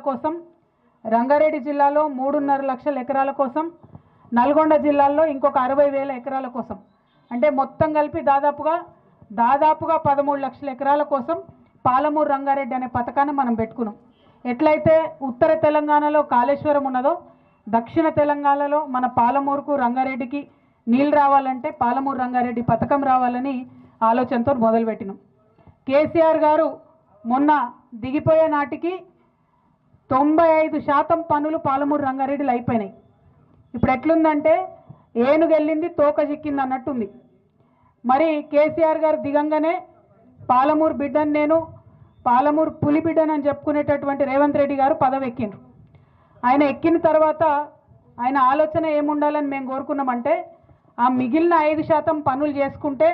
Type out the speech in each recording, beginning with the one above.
కోసం, రంగారెడ్డి జిల్లాలో 3.5 లక్షల ఎకరాల కోసం, నల్గొండ జిల్లాలో ఇంకొక 60,000 ఎకరాల కోసం, అంటే మొత్తం కలిపి దాదాపుగా 13 లక్షల ఎకరాల కోసం పాలమూరు రంగారెడ్డి అనే పథకాన్ని మనం పెట్టుకున్నాం. ఎట్లయితే ఉత్తర తెలంగాణలో కాళేశ్వరం ఉన్నదో దక్షిణ తెలంగాణలో మన పాలమూరుకు రంగారెడ్డికి నీళ్ళు రావాలంటే పాలమూరు రంగారెడ్డి పథకం రావాలని ఆలోచనతో మొదలుపెట్టినాం. కేసీఆర్ గారు మొన్న దిగిపోయే నాటికి 95% పనులు పాలమూరు రంగారెడ్డిలో అయిపోయినాయి. ఇప్పుడు ఎట్లుందంటే ఏనుగెళ్ళింది తోక చిక్కింది అన్నట్టుంది. మరి కేసీఆర్ గారు దిగంగానే పాలమూరు బిడ్డను నేను పాలమూరు పులి బిడ్డనని చెప్పుకునేటటువంటి రేవంత్ రెడ్డి గారు పదవి ఎక్కిండ్రు. ఆయన ఎక్కిన తర్వాత ఆయన ఆలోచన ఏముండాలని మేము కోరుకున్నామంటే ఆ మిగిలిన 5% పనులు చేసుకుంటే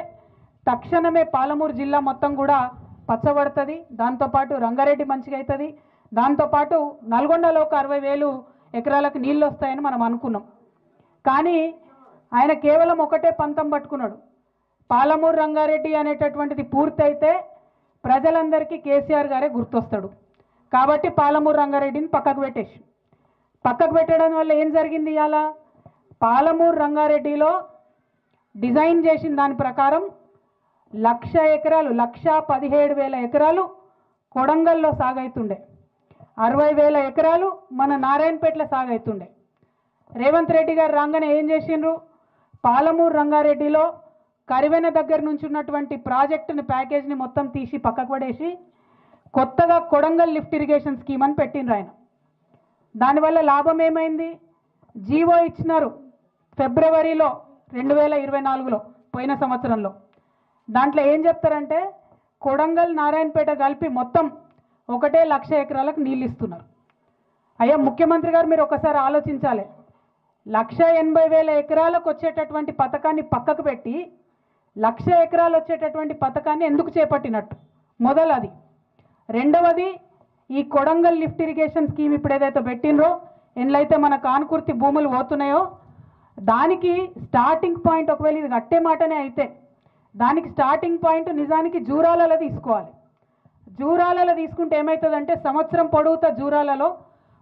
తక్షణమే పాలమూరు జిల్లా మొత్తం కూడా పచ్చబడుతుంది, దాంతోపాటు రంగారెడ్డి మంచిగా అవుతుంది, దాంతోపాటు నల్గొండలో ఒక 60,000 ఎకరాలకు నీళ్ళు వస్తాయని మనం అనుకున్నాం. కానీ ఆయన కేవలం ఒకటే పంతం పట్టుకున్నాడు, పాలమూరు రంగారెడ్డి అనేటటువంటిది పూర్తయితే ప్రజలందరికీ కేసీఆర్ గారే గుర్తొస్తాడు కాబట్టి పాలమూరు రంగారెడ్డిని పక్కకు పెట్టడం వల్ల ఏం జరిగింది? ఇవాళ పాలమూరు రంగారెడ్డిలో డిజైన్ చేసిన దాని ప్రకారం 1,00,000 ఎకరాలు 1,17,000 ఎకరాలు కొడంగల్లో సాగైతుండే, 60,000 ఎకరాలు మన నారాయణపేటలో సాగైతుండే. రేవంత్ రెడ్డి గారు రాగానే ఏం చేసిండ్రు? పాలమూరు రంగారెడ్డిలో కరివెన దగ్గర నుంచి ఉన్నటువంటి ప్రాజెక్టుని ప్యాకేజ్ని మొత్తం తీసి పక్కకు పడేసి కొత్తగా కొడంగల్ లిఫ్ట్ ఇరిగేషన్ స్కీమ్ అని పెట్టిండ్రు ఆయన. దానివల్ల లాభం ఏమైంది? జీవో ఇచ్చినారు ఫిబ్రవరిలో 2024లో పోయిన సంవత్సరంలో. దాంట్లో ఏం చెప్తారంటే కొడంగల్ నారాయణపేట కలిపి మొత్తం 1,00,000 ఎకరాలకు నీళ్ళు ఇస్తున్నారు. అయ్యా ముఖ్యమంత్రి గారు మీరు ఒకసారి ఆలోచించాలి, 1,80,000 ఎకరాలకు వచ్చేటటువంటి పథకాన్ని పక్కకు పెట్టి 1,00,000 ఎకరాలు వచ్చేటటువంటి పథకాన్ని ఎందుకు చేపట్టినట్టు? మొదలు అది. రెండవది, ఈ కొడంగల్ లిఫ్ట్ ఇరిగేషన్ స్కీమ్ ఇప్పుడు ఏదైతే పెట్టినరో ఎన్లయితే మన కానుకుర్తి భూములు పోతున్నాయో దానికి స్టార్టింగ్ పాయింట్, ఒకవేళ ఇది కట్టే మాటనే అయితే దానికి స్టార్టింగ్ పాయింట్ నిజానికి జూరాలలో తీసుకోవాలి. జూరాలలో తీసుకుంటే ఏమవుతుందంటే సంవత్సరం పొడవుతా జూరాలలో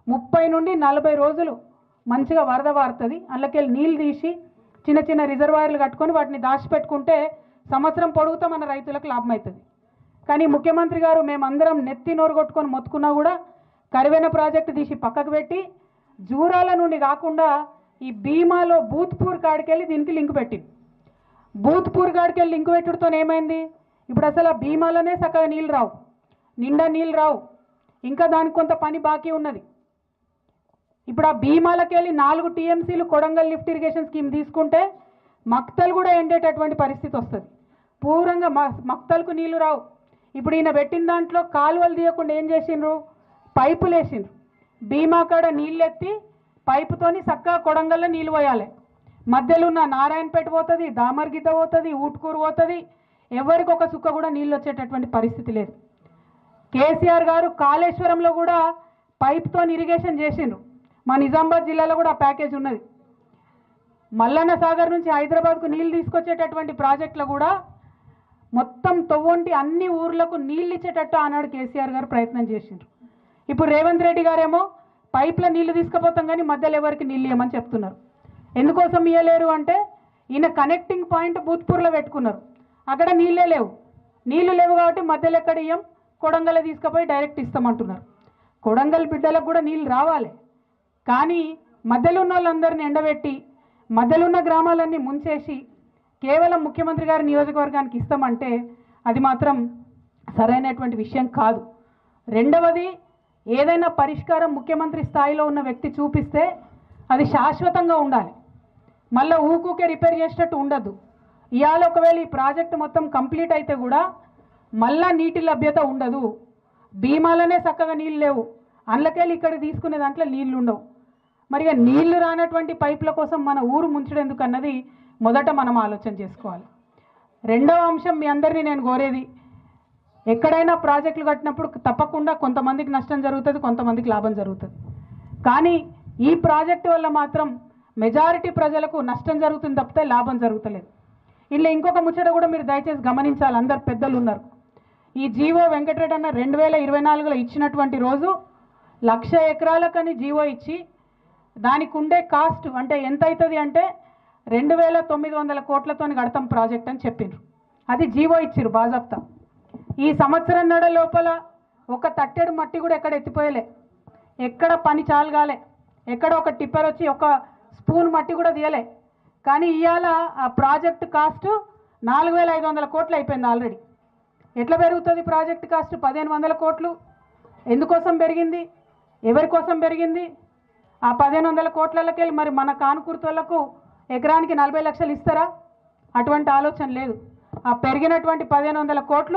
30 నుండి 40 రోజులు మంచిగా వరద వారుతుంది. అందులోకెళ్ళి నీళ్ళు తీసి చిన్న చిన్న రిజర్వాయర్లు కట్టుకొని వాటిని దాచిపెట్టుకుంటే సంవత్సరం పొడుగుతా మన రైతులకు లాభం అవుతుంది. కానీ ముఖ్యమంత్రి గారు మేమందరం నెత్తి నోరు కొట్టుకొని మొత్తుకున్నా కూడా కరివెన ప్రాజెక్టు తీసి పక్కకు పెట్టి జూరాల నుండి కాకుండా ఈ భీమాలో బూత్పూర్ కాడికెళ్ళి దీనికి లింక్ పెట్టింది. బూత్పూర్ కాడికెళ్ళి లింక్ పెట్టుడుతో ఏమైంది? ఇప్పుడు అసలు ఆ భీమాలోనే చక్కగా నీళ్ళు రావు, నిండా నీళ్ళు రావు, ఇంకా దానికి కొంత పని బాకీ ఉన్నది. ఇప్పుడు ఆ భీమాలకెళ్ళి 4 TMCలు కొడంగల్ లిఫ్ట్ ఇరిగేషన్ స్కీమ్ తీసుకుంటే మక్తలు కూడా ఎండేటటువంటి పరిస్థితి వస్తుంది. పూర్వంగా మక్తలకు నీళ్లు రావు. ఇప్పుడు ఈయన పెట్టిన దాంట్లో కాలువలు తీయకుండా ఏం చేసిండ్రు? పైపులు వేసిండ్రు. భీమా కాడ నీళ్ళు ఎత్తి పైపుతోని చక్కగా కొడంగల్లో నీళ్ళు పోయాలి. మధ్యలో ఉన్న నారాయణపేట పోతుంది, దామర్గిత పోతుంది, ఊట్కూరు పోతుంది, ఎవరికి ఒక సుక్క కూడా నీళ్ళు వచ్చేటటువంటి పరిస్థితి లేదు. కేసీఆర్ గారు కాళేశ్వరంలో కూడా పైప్తో ఇరిగేషన్ చేసిండ్రు. మా నిజామాబాద్ జిల్లాలో కూడా ఆ ప్యాకేజ్ ఉన్నది. మల్లన్న సాగర్ నుంచి హైదరాబాద్కు నీళ్ళు తీసుకొచ్చేటటువంటి ప్రాజెక్టులో కూడా మొత్తం తొవ్వంటి అన్ని ఊర్లకు నీళ్ళు ఇచ్చేటట్టు ఆనాడు కేసీఆర్ గారు ప్రయత్నం చేసిండ్రు. ఇప్పుడు రేవంత్ రెడ్డి గారేమో పైప్లో నీళ్లు తీసుకుపోతాం కానీ మధ్యలో ఎవరికి నీళ్ళు ఇవ్వమని చెప్తున్నారు. ఎందుకోసం ఇవ్వలేరు అంటే ఈయన కనెక్టింగ్ పాయింట్ బూత్పూర్లో పెట్టుకున్నారు, అక్కడ నీళ్ళే లేవు. నీళ్లు లేవు కాబట్టి మధ్యలో ఎక్కడ ఇయ్యం, కొడంగల్ తీసుకుపోయి డైరెక్ట్ ఇస్తామంటున్నారు. కొడంగల్ బిడ్డలకు కూడా నీళ్ళు రావాలి, కానీ మధ్యలో ఉన్న వాళ్ళందరినీ ఎండబెట్టి మధ్యలో ఉన్న గ్రామాలన్నీ ముంచేసి కేవలం ముఖ్యమంత్రి గారి నియోజకవర్గానికి ఇస్తామంటే అది మాత్రం సరైనటువంటి విషయం కాదు. రెండవది, ఏదైనా పరిష్కారం ముఖ్యమంత్రి స్థాయిలో ఉన్న వ్యక్తి చూపిస్తే అది శాశ్వతంగా ఉండాలి, మళ్ళీ ఊకూకే రిపేర్ చేసేటట్టు ఉండద్దు. ఇవాళ ఒకవేళ ఈ ప్రాజెక్ట్ మొత్తం కంప్లీట్ అయితే కూడా మళ్ళా నీటి లభ్యత ఉండదు. భీమాలనే చక్కగా నీళ్ళు లేవు, అందులోకెళ్ళి ఇక్కడ తీసుకునే దాంట్లో నీళ్లు ఉండవు. మరి నీళ్లు రానటువంటి పైపుల కోసం మన ఊరు ముంచడెందుకు అన్నది మొదట మనం ఆలోచన చేసుకోవాలి. రెండవ అంశం, మీ అందరినీ నేను కోరేది, ఎక్కడైనా ప్రాజెక్టులు కట్టినప్పుడు తప్పకుండా కొంతమందికి నష్టం జరుగుతుంది, కొంతమందికి లాభం జరుగుతుంది. కానీ ఈ ప్రాజెక్టు వల్ల మాత్రం మెజారిటీ ప్రజలకు నష్టం జరుగుతుంది తప్పితే లాభం జరుగుతలేదు. ఇలా ఇంకొక ముచ్చట కూడా మీరు దయచేసి గమనించాలి, అందరు పెద్దలు ఉన్నారు. ఈ జీవో వెంకటరెడ్డి అన్న 2024లో ఇచ్చినటువంటి రోజు 1,00,000 ఎకరాలకని జీవో ఇచ్చి దానికి ఉండే కాస్ట్ అంటే ఎంత అవుతుంది అంటే 2,900 కోట్లతో కడతాం ప్రాజెక్ట్ అని చెప్పిండ్రు. అది జీవో ఇచ్చిర్రు బాజాప్తా. ఈ సంవత్సరంన్నర లోపల ఒక తట్టెడు మట్టి కూడా ఎక్కడ ఎత్తిపోయలే, ఎక్కడ పని చాలుగాలే, ఎక్కడ ఒక టిప్పర్ వచ్చి ఒక స్పూన్ మట్టి కూడా తీయలే. కానీ ఇవాళ ఆ ప్రాజెక్ట్ కాస్ట్ 4,500 కోట్లు అయిపోయింది ఆల్రెడీ. ఎట్లా పెరుగుతుంది ప్రాజెక్ట్ కాస్ట్? 1,500 కోట్లు. ఎందుకోసం పెరిగింది? ఎవరి కోసం పెరిగింది? ఆ 1,500 కోట్లకి వెళ్ళి మరి మన కానుకూర్తోళ్లకు ఎకరానికి 40 లక్షలు ఇస్తారా? అటువంటి ఆలోచన లేదు. ఆ పెరిగినటువంటి 1,500 కోట్లు